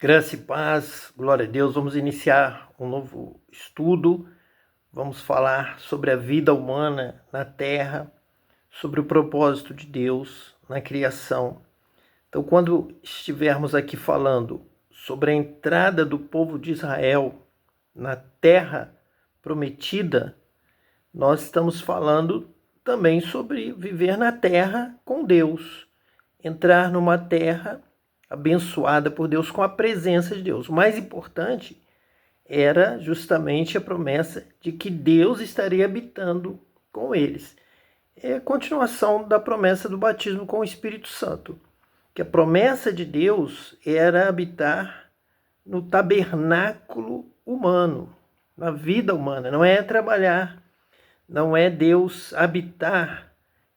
Graça e paz, glória a Deus. Vamos iniciar um novo estudo. Vamos falar sobre a vida humana na Terra, sobre o propósito de Deus na criação. Então, quando estivermos aqui falando sobre a entrada do povo de Israel na Terra prometida, nós estamos falando também sobre viver na Terra com Deus, entrar numa terra abençoada por Deus, com a presença de Deus. O mais importante era justamente a promessa de que Deus estaria habitando com eles. É a continuação da promessa do batismo com o Espírito Santo, que a promessa de Deus era habitar no tabernáculo humano, na vida humana. Não é trabalhar, não é Deus habitar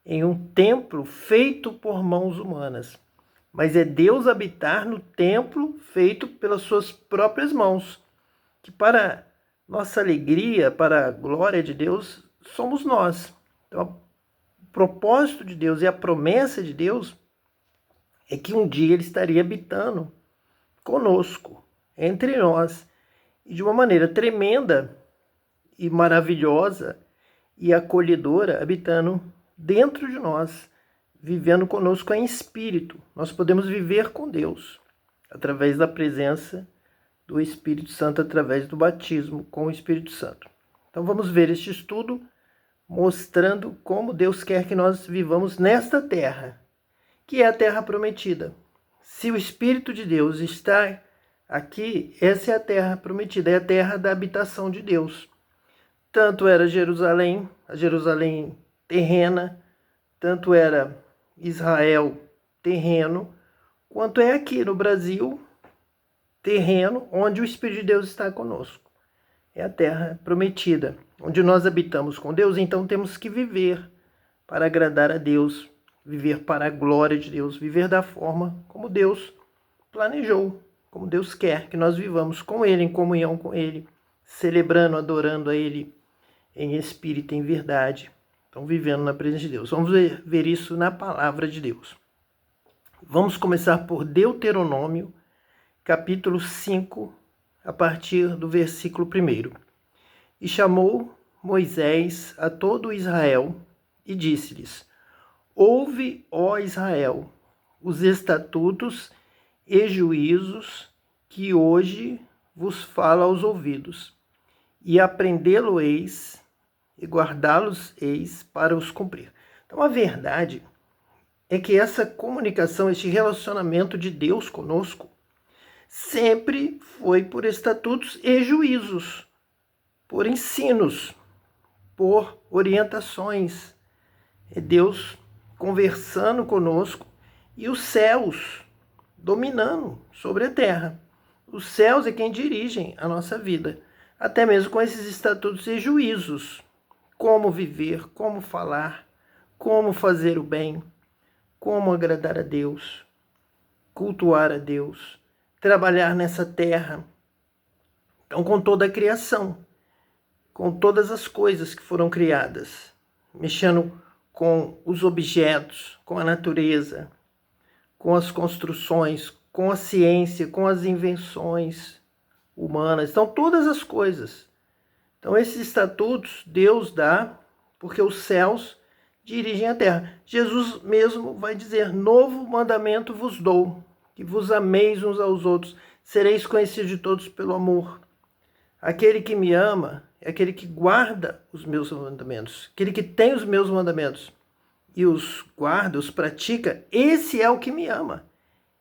em um templo feito por mãos humanas, mas é Deus habitar no templo feito pelas suas próprias mãos, que para nossa alegria, para a glória de Deus, somos nós. Então, o propósito de Deus e a promessa de Deus é que um dia Ele estaria habitando conosco, entre nós, e de uma maneira tremenda e maravilhosa e acolhedora, habitando dentro de nós, vivendo conosco em espírito. Nós podemos viver com Deus através da presença do Espírito Santo, através do batismo com o Espírito Santo. Então vamos ver este estudo mostrando como Deus quer que nós vivamos nesta terra, que é a terra prometida. Se o Espírito de Deus está aqui, essa é a terra prometida, é a terra da habitação de Deus. Tanto era Jerusalém, a Jerusalém terrena, tanto era Israel terreno, quanto é aqui no Brasil terreno, onde o Espírito de Deus está conosco. É a terra prometida, onde nós habitamos com Deus, então temos que viver para agradar a Deus, viver para a glória de Deus, viver da forma como Deus planejou, como Deus quer que nós vivamos com Ele, em comunhão com Ele, celebrando, adorando a Ele em espírito, em verdade. Então, vivendo na presença de Deus. Vamos ver isso na palavra de Deus. Vamos começar por Deuteronômio, capítulo 5, a partir do versículo 1. E chamou Moisés a todo Israel e disse-lhes: Ouve, ó Israel, os estatutos e juízos que hoje vos falo aos ouvidos, e aprendê-lo-eis e guardá-los-eis para os cumprir. Então, a verdade é que essa comunicação, este relacionamento de Deus conosco, sempre foi por estatutos e juízos, por ensinos, por orientações. É Deus conversando conosco e os céus dominando sobre a terra. Os céus é quem dirigem a nossa vida, até mesmo com esses estatutos e juízos. Como viver, como falar, como fazer o bem, como agradar a Deus, cultuar a Deus, trabalhar nessa terra. Então, com toda a criação, com todas as coisas que foram criadas, mexendo com os objetos, com a natureza, com as construções, com a ciência, com as invenções humanas. Então, todas as coisas. Então, esses estatutos Deus dá porque os céus dirigem a terra. Jesus mesmo vai dizer: novo mandamento vos dou, que vos ameis uns aos outros, sereis conhecidos de todos pelo amor. Aquele que me ama é aquele que guarda os meus mandamentos, aquele que tem os meus mandamentos e os guarda, os pratica, esse é o que me ama.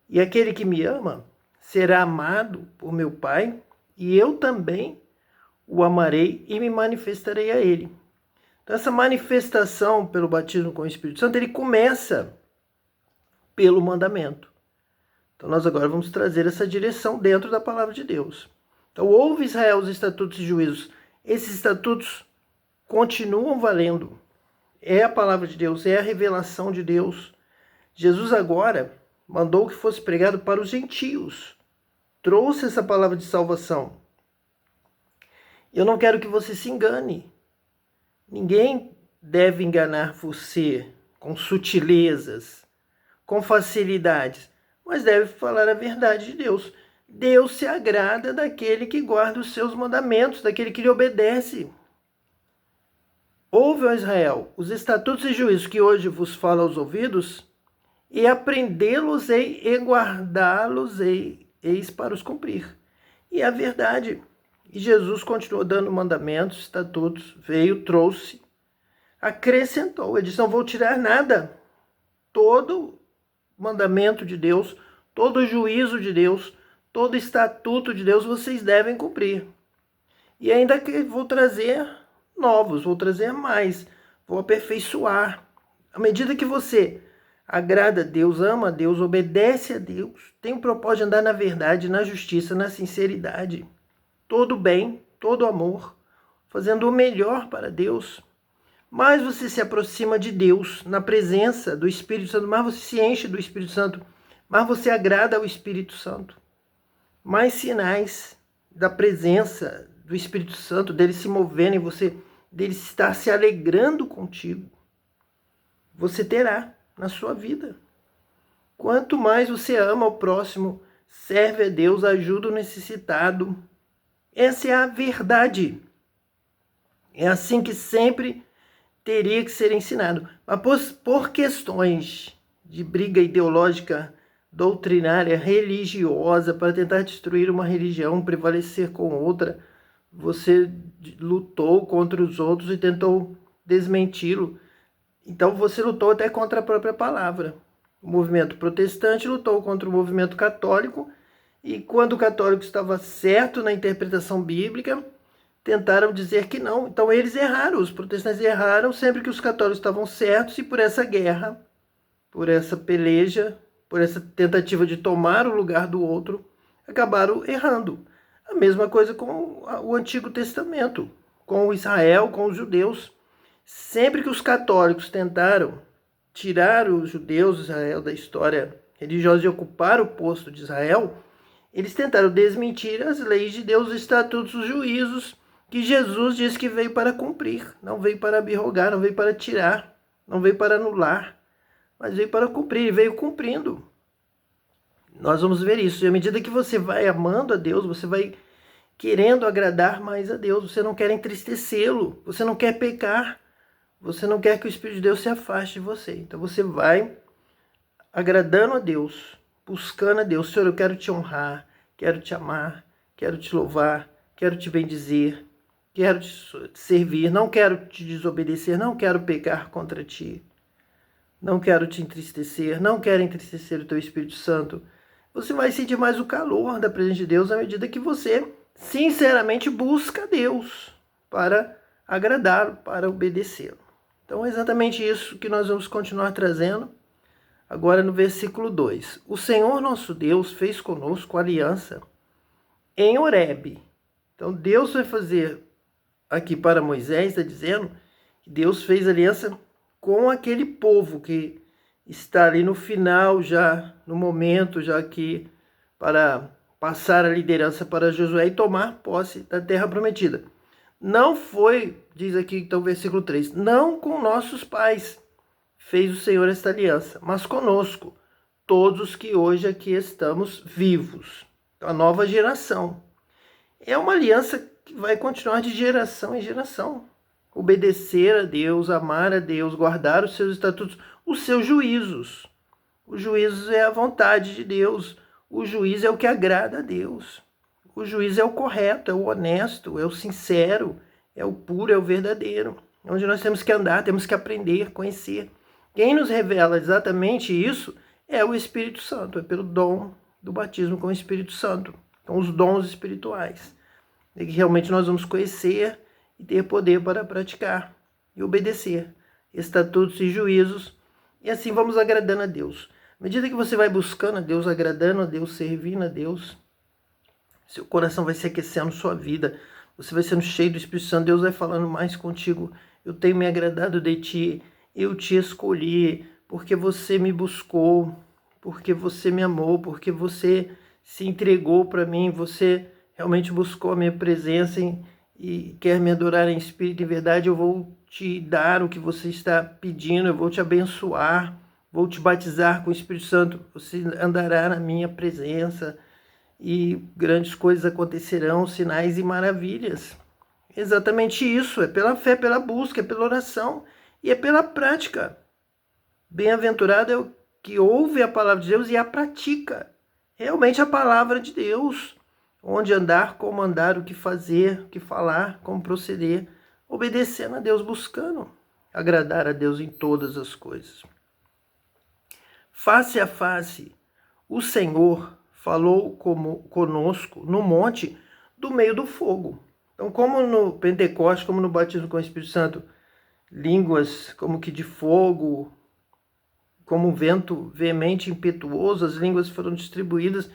E aquele que me ama será amado por meu Pai, e eu também o amarei e me manifestarei a ele. Então, essa manifestação pelo batismo com o Espírito Santo, ele começa pelo mandamento. Então, nós agora vamos trazer essa direção dentro da palavra de Deus. Então, ouve Israel os estatutos e juízos. Esses estatutos continuam valendo. É a palavra de Deus, é a revelação de Deus. Jesus agora mandou que fosse pregado para os gentios. Trouxe essa palavra de salvação. Eu não quero que você se engane. Ninguém deve enganar você com sutilezas, com facilidades, mas deve falar a verdade de Deus. Deus se agrada daquele que guarda os seus mandamentos, daquele que lhe obedece. Ouve, ó Israel, os estatutos e juízos que hoje vos falo aos ouvidos, e aprendê-los-ei e guardá-los-eis para os cumprir. E é a verdade. E Jesus continuou dando mandamentos, estatutos, veio, trouxe, acrescentou. Ele disse, não vou tirar nada. Todo mandamento de Deus, todo juízo de Deus, todo estatuto de Deus, vocês devem cumprir. E ainda que vou trazer novos, vou trazer mais, vou aperfeiçoar. À medida que você agrada a Deus, ama a Deus, obedece a Deus, tem o propósito de andar na verdade, na justiça, na sinceridade, todo bem, todo amor, fazendo o melhor para Deus, mais você se aproxima de Deus, na presença do Espírito Santo, mais você se enche do Espírito Santo, mais você agrada ao Espírito Santo, mais sinais da presença do Espírito Santo, dele se movendo em você, dele estar se alegrando contigo, você terá na sua vida. Quanto mais você ama o próximo, serve a Deus, ajuda o necessitado. Essa é a verdade. É assim que sempre teria que ser ensinado. Mas por questões de briga ideológica, doutrinária, religiosa, para tentar destruir uma religião, prevalecer com outra, você lutou contra os outros e tentou desmenti-lo. Então você lutou até contra a própria palavra. O movimento protestante lutou contra o movimento católico, e quando o católico estava certo na interpretação bíblica, tentaram dizer que não. Então eles erraram, os protestantes erraram sempre que os católicos estavam certos, e por essa guerra, por essa peleja, por essa tentativa de tomar o lugar do outro, acabaram errando. A mesma coisa com o Antigo Testamento, com Israel, com os judeus. Sempre que os católicos tentaram tirar os judeus de Israel da história religiosa e ocupar o posto de Israel, eles tentaram desmentir as leis de Deus, os estatutos, os juízos que Jesus disse que veio para cumprir. Não veio para abrogar, não veio para tirar, não veio para anular, mas veio para cumprir, e veio cumprindo. Nós vamos ver isso. E à medida que você vai amando a Deus, você vai querendo agradar mais a Deus, você não quer entristecê-lo, você não quer pecar, você não quer que o Espírito de Deus se afaste de você. Então você vai agradando a Deus, buscando a Deus. Senhor, eu quero te honrar, quero te amar, quero te louvar, quero te bendizer, quero te servir, não quero te desobedecer, não quero pecar contra ti, não quero te entristecer, não quero entristecer o teu Espírito Santo. Você vai sentir mais o calor da presença de Deus à medida que você sinceramente busca a Deus para agradá-lo, para obedecê-lo. Então é exatamente isso que nós vamos continuar trazendo agora no versículo 2. O Senhor nosso Deus fez conosco aliança em Horebe. Então Deus vai fazer aqui para Moisés, está dizendo que Deus fez aliança com aquele povo que está ali no final, já no momento, já que para passar a liderança para Josué e tomar posse da terra prometida. Não foi, diz aqui então o versículo 3, não com nossos pais fez o Senhor esta aliança, mas conosco, todos que hoje aqui estamos vivos. Então, a nova geração. É uma aliança que vai continuar de geração em geração. Obedecer a Deus, amar a Deus, guardar os seus estatutos, os seus juízos. O juízo é a vontade de Deus. O juízo é o que agrada a Deus. O juízo é o correto, é o honesto, é o sincero, é o puro, é o verdadeiro. É onde nós temos que andar, temos que aprender, conhecer. Quem nos revela exatamente isso é o Espírito Santo, é pelo dom do batismo com o Espírito Santo. Então, os dons espirituais. É que realmente nós vamos conhecer e ter poder para praticar e obedecer estatutos e juízos. E assim vamos agradando a Deus. À medida que você vai buscando a Deus, agradando a Deus, servindo a Deus, seu coração vai se aquecendo, sua vida, você vai sendo cheio do Espírito Santo, Deus vai falando mais contigo. Eu tenho me agradado de ti, eu te escolhi, porque você me buscou, porque você me amou, porque você se entregou para mim, você realmente buscou a minha presença e quer me adorar em espírito e em verdade. Eu vou te dar o que você está pedindo, eu vou te abençoar, vou te batizar com o Espírito Santo, você andará na minha presença. e grandes coisas acontecerão, sinais e maravilhas. Exatamente isso, é pela fé, pela busca, é pela oração e é pela prática. Bem-aventurado é o que ouve a palavra de Deus e a pratica. Realmente a palavra de Deus. Onde andar, como andar, o que fazer, o que falar, como proceder, obedecendo a Deus, buscando agradar a Deus em todas as coisas. Face a face, o Senhor falou conosco no monte do meio do fogo. Então, como no Pentecostes, como no batismo com o Espírito Santo, línguas como que de fogo, como um vento veemente, impetuoso, as línguas foram distribuídas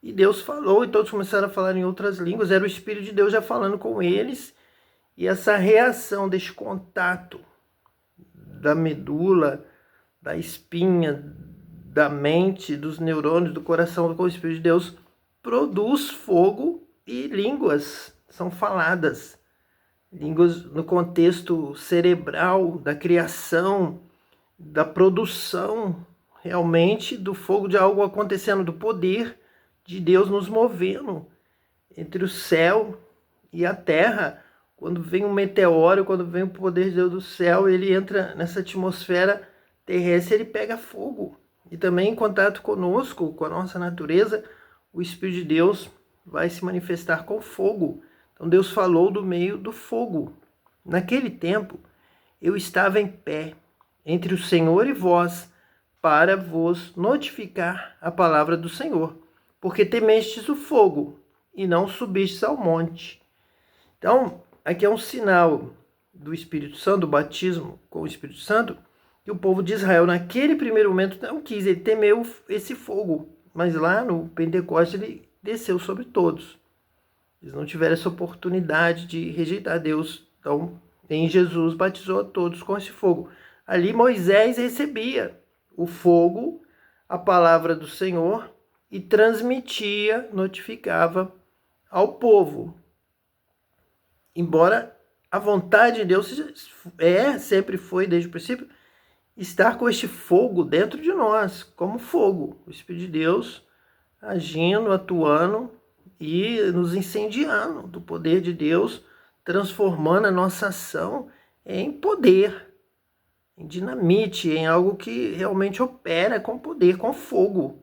e Deus falou e todos começaram a falar em outras línguas. Era o Espírito de Deus já falando com eles, e essa reação desse contato da medula, da espinha, da mente, dos neurônios, do coração com o Espírito de Deus produz fogo e línguas são faladas. Línguas no contexto cerebral, da criação, da produção realmente do fogo, de algo acontecendo, do poder de Deus nos movendo entre o céu e a terra. Quando vem um meteoro, quando vem o poder de Deus do céu, ele entra nessa atmosfera terrestre, ele pega fogo. E também em contato conosco, com a nossa natureza, o Espírito de Deus vai se manifestar com fogo. Então Deus falou do meio do fogo. Naquele tempo, eu estava em pé entre o Senhor e vós, para vos notificar a palavra do Senhor, porque temestes o fogo e não subistes ao monte. Então, aqui é um sinal do Espírito Santo, do batismo com o Espírito Santo, que o povo de Israel, naquele primeiro momento, não quis, ele temeu esse fogo, mas lá no Pentecostes ele desceu sobre todos. Eles não tiveram essa oportunidade de rejeitar Deus, então em Jesus batizou a todos com esse fogo. Ali Moisés recebia o fogo, a palavra do Senhor, e transmitia, notificava ao povo. Embora a vontade de Deus sempre foi, desde o princípio, estar com este fogo dentro de nós, como fogo. O Espírito de Deus agindo, atuando e nos incendiando do poder de Deus, transformando a nossa ação em poder, em dinamite, em algo que realmente opera com poder, com fogo.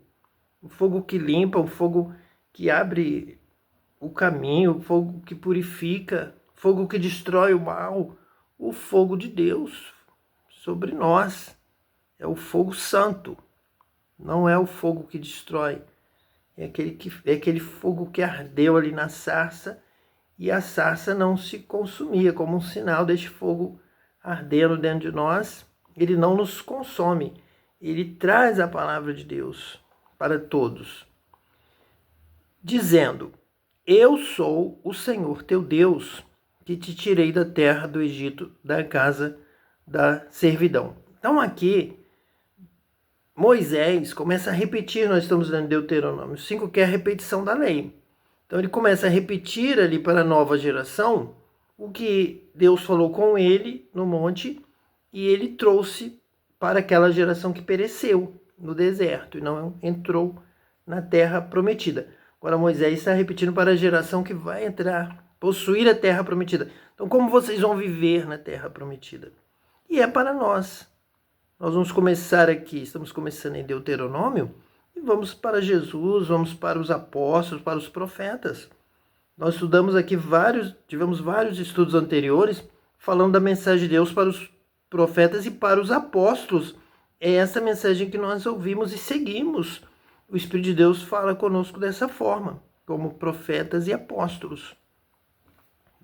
Um fogo que limpa, um fogo que abre o caminho, um fogo que purifica, fogo que destrói o mal. O fogo de Deus sobre nós é o fogo santo, não é o fogo que destrói. É aquele fogo que ardeu ali na sarça e a sarça não se consumia, como um sinal deste fogo ardendo dentro de nós. Ele não nos consome, ele traz a palavra de Deus para todos, dizendo: eu sou o Senhor teu Deus, que te tirei da terra do Egito, da casa da servidão. Então aqui Moisés começa a repetir, nós estamos lendo Deuteronômio 5, que é a repetição da lei. Então ele começa a repetir ali para a nova geração o que Deus falou com ele no monte, e ele trouxe para aquela geração que pereceu no deserto e não entrou na terra prometida. Agora Moisés está repetindo para a geração que vai entrar, possuir a terra prometida. Então, como vocês vão viver na terra prometida? E é para nós. Nós vamos começar aqui, estamos começando em Deuteronômio, e vamos para Jesus, vamos para os apóstolos, para os profetas. Nós estudamos aqui tivemos vários estudos anteriores falando da mensagem de Deus para os profetas e para os apóstolos. É essa mensagem que nós ouvimos e seguimos. O Espírito de Deus fala conosco dessa forma, como profetas e apóstolos,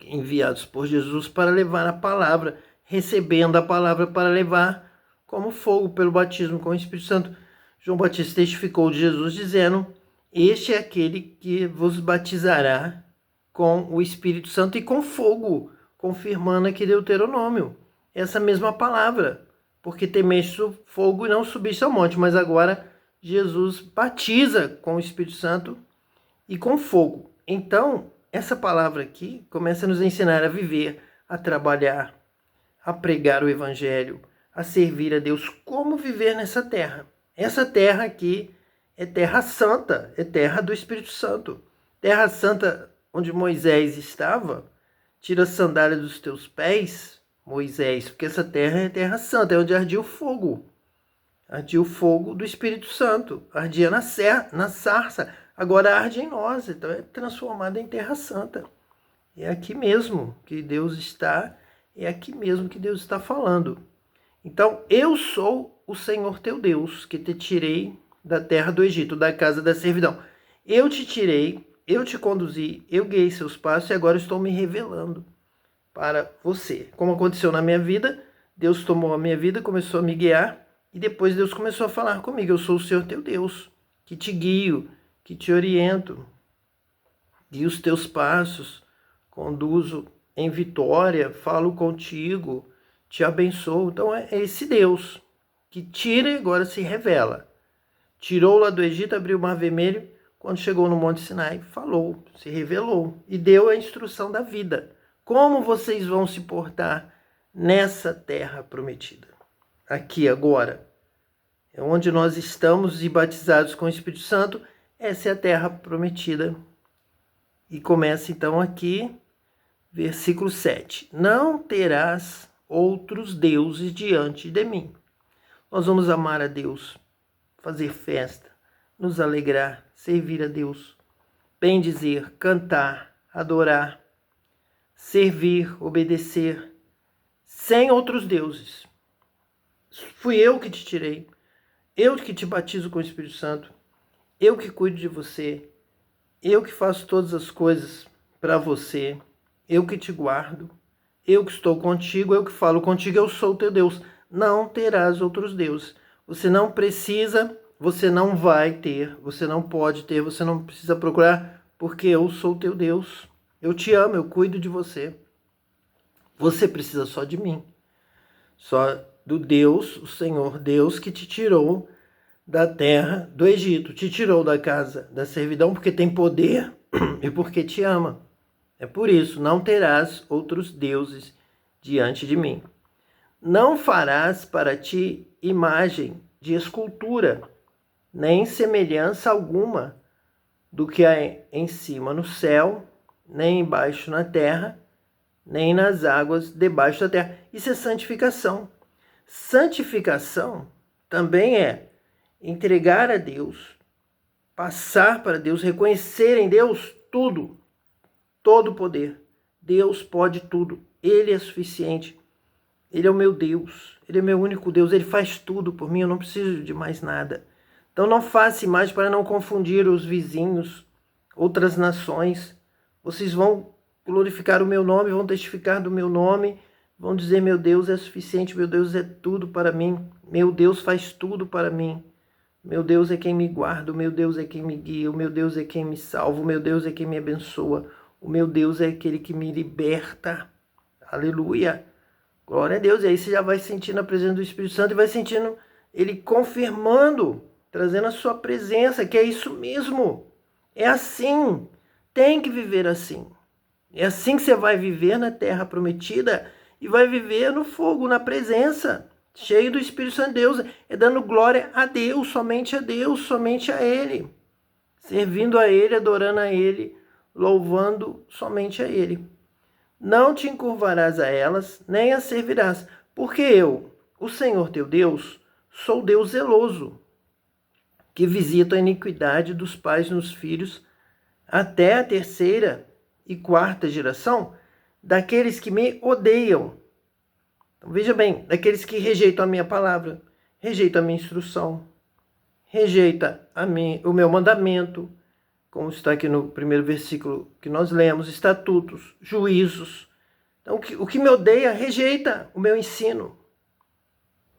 enviados por Jesus para levar a palavra, recebendo a palavra para levar como fogo pelo batismo com o Espírito Santo. João Batista testificou de Jesus dizendo: este é aquele que vos batizará com o Espírito Santo e com fogo, confirmando aqui Deuteronômio. Essa mesma palavra, porque temeste o fogo e não subiste ao monte, mas agora Jesus batiza com o Espírito Santo e com fogo. Então, essa palavra aqui começa a nos ensinar a viver, a trabalhar, a pregar o Evangelho, a servir a Deus, como viver nessa terra. Essa terra aqui é terra santa, é terra do Espírito Santo. Terra Santa, onde Moisés estava, tira a sandália dos teus pés, Moisés, porque essa terra é terra santa, é onde ardia o fogo. Ardia o fogo do Espírito Santo, ardia na sarça, agora arde em nós, então é transformada em terra santa. É aqui mesmo que Deus está, é aqui mesmo que Deus está falando. Então, eu sou o Senhor teu Deus, que te tirei da terra do Egito, da casa da servidão. Eu te tirei, eu te conduzi, eu guiei seus passos e agora estou me revelando para você. Como aconteceu na minha vida, Deus tomou a minha vida, começou a me guiar e depois Deus começou a falar comigo. Eu sou o Senhor teu Deus, que te guio, que te oriento, guio os teus passos, conduzo em vitória, falo contigo, te abençoo. Então é esse Deus que tira e agora se revela. Tirou lá do Egito, abriu o Mar Vermelho, quando chegou no Monte Sinai, falou, se revelou e deu a instrução da vida. Como vocês vão se portar nessa terra prometida? Aqui, agora, é onde nós estamos e batizados com o Espírito Santo, essa é a terra prometida. E começa então aqui, versículo 7. Não terás outros deuses diante de mim. Nós vamos amar a Deus, fazer festa, nos alegrar, servir a Deus, bendizer, cantar, adorar, servir, obedecer, sem outros deuses. Fui eu que te tirei, eu que te batizo com o Espírito Santo, eu que cuido de você, eu que faço todas as coisas para você, eu que te guardo, eu que estou contigo, eu que falo contigo, eu sou o teu Deus. Não terás outros deuses. Você não precisa, você não vai ter, você não pode ter, você não precisa procurar, porque eu sou o teu Deus. Eu te amo, eu cuido de você. Você precisa só de mim. Só do Deus, o Senhor Deus, que te tirou da terra do Egito, te tirou da casa da servidão, porque tem poder e porque te ama. É por isso, não terás outros deuses diante de mim. Não farás para ti imagem de escultura, nem semelhança alguma do que há em cima no céu, nem embaixo na terra, nem nas águas debaixo da terra. Isso é santificação. Santificação também é entregar a Deus, passar para Deus, reconhecer em Deus tudo, todo o poder. Deus pode tudo, Ele é suficiente. Ele é o meu Deus, Ele é meu único Deus, Ele faz tudo por mim, eu não preciso de mais nada. Então não faça imagem para não confundir os vizinhos, outras nações. Vocês vão glorificar o meu nome, vão testificar do meu nome, vão dizer, meu Deus é suficiente, meu Deus é tudo para mim, meu Deus faz tudo para mim. Meu Deus é quem me guarda, o meu Deus é quem me guia, o meu Deus é quem me salva, o meu Deus é quem me abençoa, o meu Deus é aquele que me liberta. Aleluia! Glória a Deus. E aí você já vai sentindo a presença do Espírito Santo e vai sentindo Ele confirmando, trazendo a sua presença, que é isso mesmo. É assim. Tem que viver assim. É assim que você vai viver na terra prometida e vai viver no fogo, na presença, cheio do Espírito Santo de Deus. É dando glória a Deus, somente a Ele. Servindo a Ele, adorando a Ele, louvando somente a Ele. Não te encurvarás a elas, nem as servirás, porque eu, o Senhor teu Deus, sou Deus zeloso, que visita a iniquidade dos pais nos filhos, até a terceira e quarta geração daqueles que me odeiam. Então, veja bem, daqueles que rejeitam a minha palavra, rejeitam a minha instrução, rejeitam o meu mandamento, como está aqui no primeiro versículo que nós lemos, estatutos, juízos. Então, o que me odeia, rejeita o meu ensino.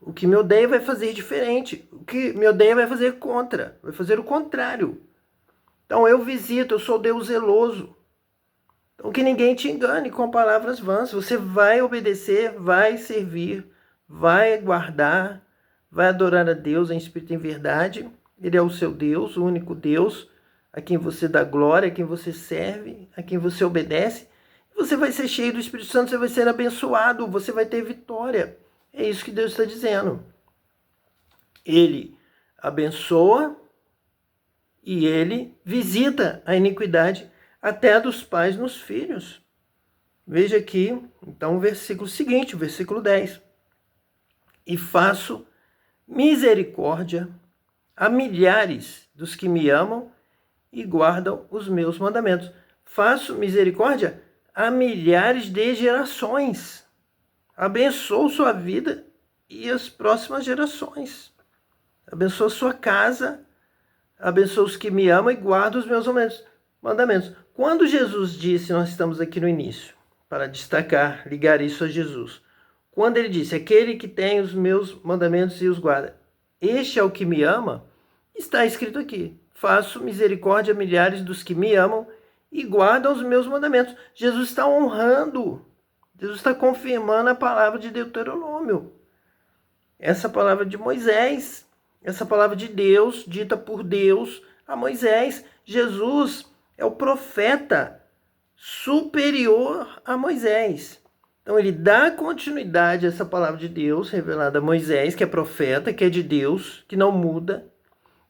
O que me odeia vai fazer diferente. O que me odeia vai fazer contra, vai fazer o contrário. Então, eu visito, eu sou Deus zeloso. Então, que ninguém te engane com palavras vãs. Você vai obedecer, vai servir, vai guardar, vai adorar a Deus em espírito e em verdade. Ele é o seu Deus, o único Deus, a quem você dá glória, a quem você serve, a quem você obedece. Você vai ser cheio do Espírito Santo, você vai ser abençoado, você vai ter vitória. É isso que Deus está dizendo. Ele abençoa e Ele visita a iniquidade até dos pais nos filhos. Veja aqui, então, o versículo seguinte, o versículo 10. E faço misericórdia a milhares dos que me amam e guardam os meus mandamentos. Faço misericórdia a milhares de gerações. Abençoo sua vida e as próximas gerações. Abençoo sua casa, abençoo os que me amam e guardam os meus mandamentos. Quando Jesus disse, nós estamos aqui no início, para destacar, ligar isso a Jesus. Quando ele disse, aquele que tem os meus mandamentos e os guarda, este é o que me ama, está escrito aqui, faço misericórdia a milhares dos que me amam e guardam os meus mandamentos. Jesus está honrando, Jesus está confirmando a palavra de Deuteronômio. Essa palavra de Moisés, essa palavra de Deus, dita por Deus a Moisés. Jesus é o profeta superior a Moisés. Então ele dá continuidade a essa palavra de Deus, revelada a Moisés, que é profeta, que é de Deus, que não muda.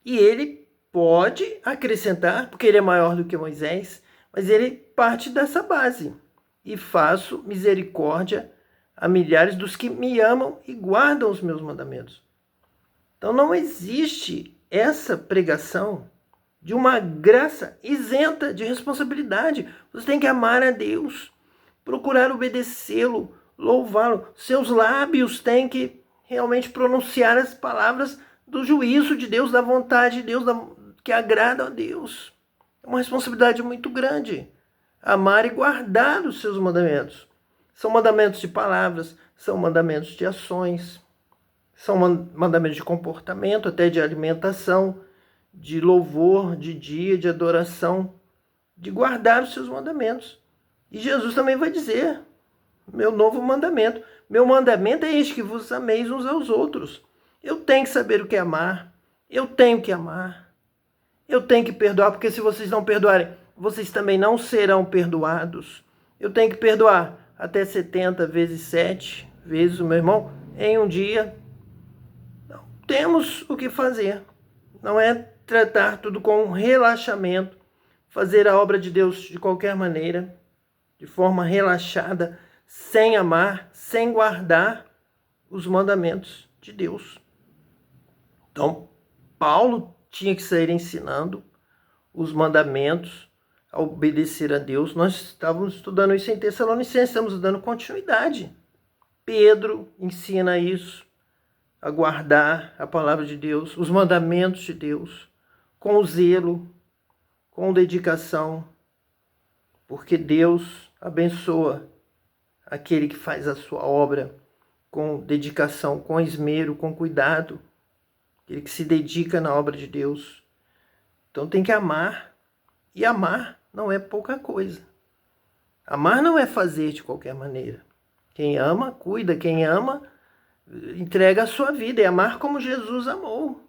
E ele pode acrescentar, porque ele é maior do que Moisés, mas ele parte dessa base. E faço misericórdia a milhares dos que me amam e guardam os meus mandamentos. Então não existe essa pregação de uma graça isenta de responsabilidade. Você tem que amar a Deus, procurar obedecê-lo, louvá-lo. Seus lábios têm que realmente pronunciar as palavras do juízo de Deus, da vontade de Deus, que agrada a Deus. É uma responsabilidade muito grande. Amar e guardar os seus mandamentos. São mandamentos de palavras, são mandamentos de ações, são mandamentos de comportamento, até de alimentação, de louvor, de dia, de adoração, de guardar os seus mandamentos. E Jesus também vai dizer, meu novo mandamento. Meu mandamento é este, que vos ameis uns aos outros. Eu tenho que saber o que é amar. Eu tenho que amar. Eu tenho que perdoar, porque se vocês não perdoarem, vocês também não serão perdoados. Eu tenho que perdoar até 70 vezes 7 vezes o meu irmão em um dia. Não, temos o que fazer. Não é tratar tudo com relaxamento, fazer a obra de Deus de qualquer maneira, de forma relaxada, sem amar, sem guardar os mandamentos de Deus. Então, Paulo tinha que sair ensinando os mandamentos, a obedecer a Deus. Nós estávamos estudando isso em Tessalonicenses, estamos dando continuidade. Pedro ensina isso, a guardar a palavra de Deus, os mandamentos de Deus, com zelo, com dedicação, porque Deus abençoa aquele que faz a sua obra com dedicação, com esmero, com cuidado, aquele que se dedica na obra de Deus. Então tem que amar, e amar não é pouca coisa. Amar não é fazer de qualquer maneira. Quem ama, cuida. Quem ama, entrega a sua vida. É amar como Jesus amou.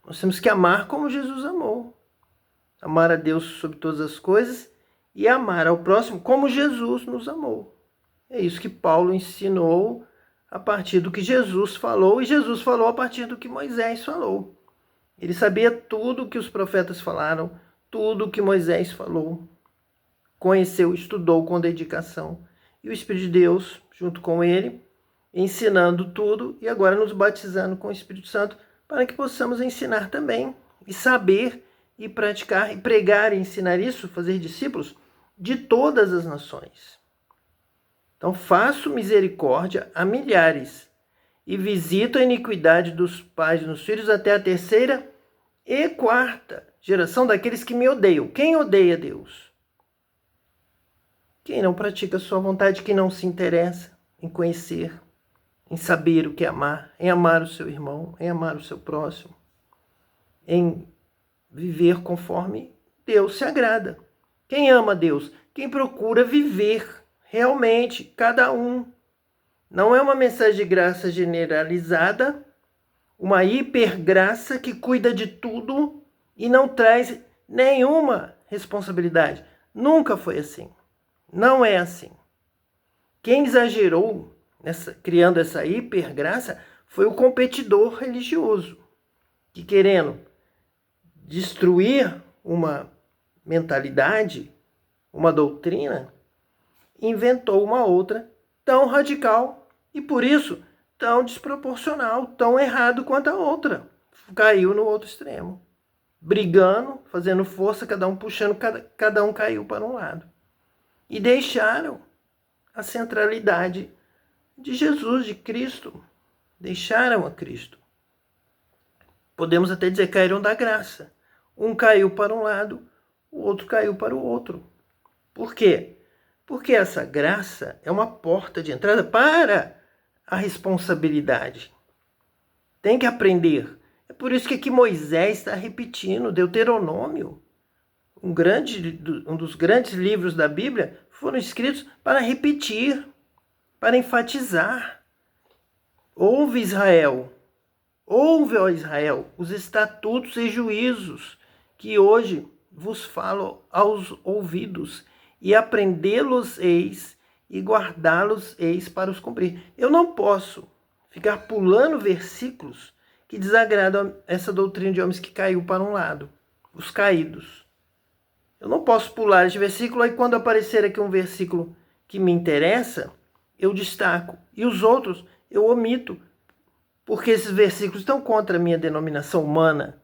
Nós temos que amar como Jesus amou. Amar a Deus sobre todas as coisas e amar ao próximo como Jesus nos amou. É isso que Paulo ensinou a partir do que Jesus falou, e Jesus falou a partir do que Moisés falou. Ele sabia tudo o que os profetas falaram, tudo o que Moisés falou. Conheceu, estudou com dedicação. E o Espírito de Deus, junto com ele, ensinando tudo e agora nos batizando com o Espírito Santo para que possamos ensinar também e saber e praticar e pregar e ensinar isso, fazer discípulos de todas as nações. Então faço misericórdia a milhares e visito a iniquidade dos pais nos filhos até a terceira e quarta geração daqueles que me odeiam. Quem odeia Deus? Quem não pratica a sua vontade, quem não se interessa em conhecer, em saber o que é amar, em amar o seu irmão, em amar o seu próximo, em viver conforme Deus se agrada. Quem ama Deus? Quem procura viver realmente, cada um. Não é uma mensagem de graça generalizada, uma hipergraça que cuida de tudo e não traz nenhuma responsabilidade. Nunca foi assim. Não é assim. Quem exagerou criando essa hipergraça foi o competidor religioso, que querendo destruir uma mentalidade uma doutrina, inventou uma outra tão radical e, por isso, tão desproporcional, tão errado quanto a outra. Caiu no outro extremo. Brigando, fazendo força, cada um puxando, cada um caiu para um lado. E deixaram a centralidade de Jesus, de Cristo. Deixaram a Cristo. Podemos até dizer que caíram da graça. Um caiu para um lado, o outro caiu para o outro. Por quê? Porque essa graça é uma porta de entrada para a responsabilidade. Tem que aprender. É por isso que aqui Moisés está repetindo Deuteronômio. Um dos grandes livros da Bíblia foram escritos para repetir, para enfatizar. Ouve, Israel, ouve, ó Israel, os estatutos e juízos que hoje vos falo aos ouvidos, e aprendê-los-eis e guardá-los-eis para os cumprir. Eu não posso ficar pulando versículos que desagradam essa doutrina de homens que caiu para um lado, os caídos. Eu não posso pular esse versículo, aí quando aparecer aqui um versículo que me interessa, eu destaco. E os outros eu omito, porque esses versículos estão contra a minha denominação humana.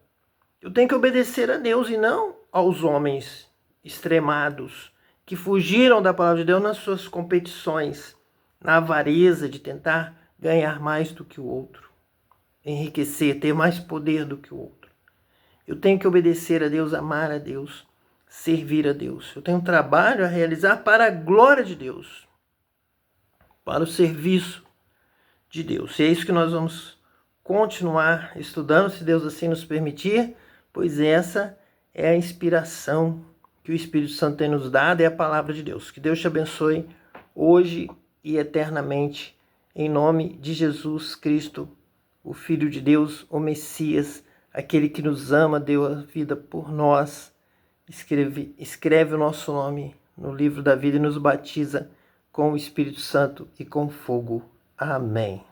Eu tenho que obedecer a Deus e não aos homens extremados, que fugiram da palavra de Deus nas suas competições, na avareza de tentar ganhar mais do que o outro, enriquecer, ter mais poder do que o outro. Eu tenho que obedecer a Deus, amar a Deus, servir a Deus. Eu tenho um trabalho a realizar para a glória de Deus, para o serviço de Deus. E é isso que nós vamos continuar estudando, se Deus assim nos permitir, pois essa é a inspiração que o Espírito Santo tem nos dado, é a palavra de Deus. Que Deus te abençoe hoje e eternamente, em nome de Jesus Cristo, o Filho de Deus, o Messias, aquele que nos ama, deu a vida por nós, escreve o nosso nome no livro da vida e nos batiza com o Espírito Santo e com fogo. Amém.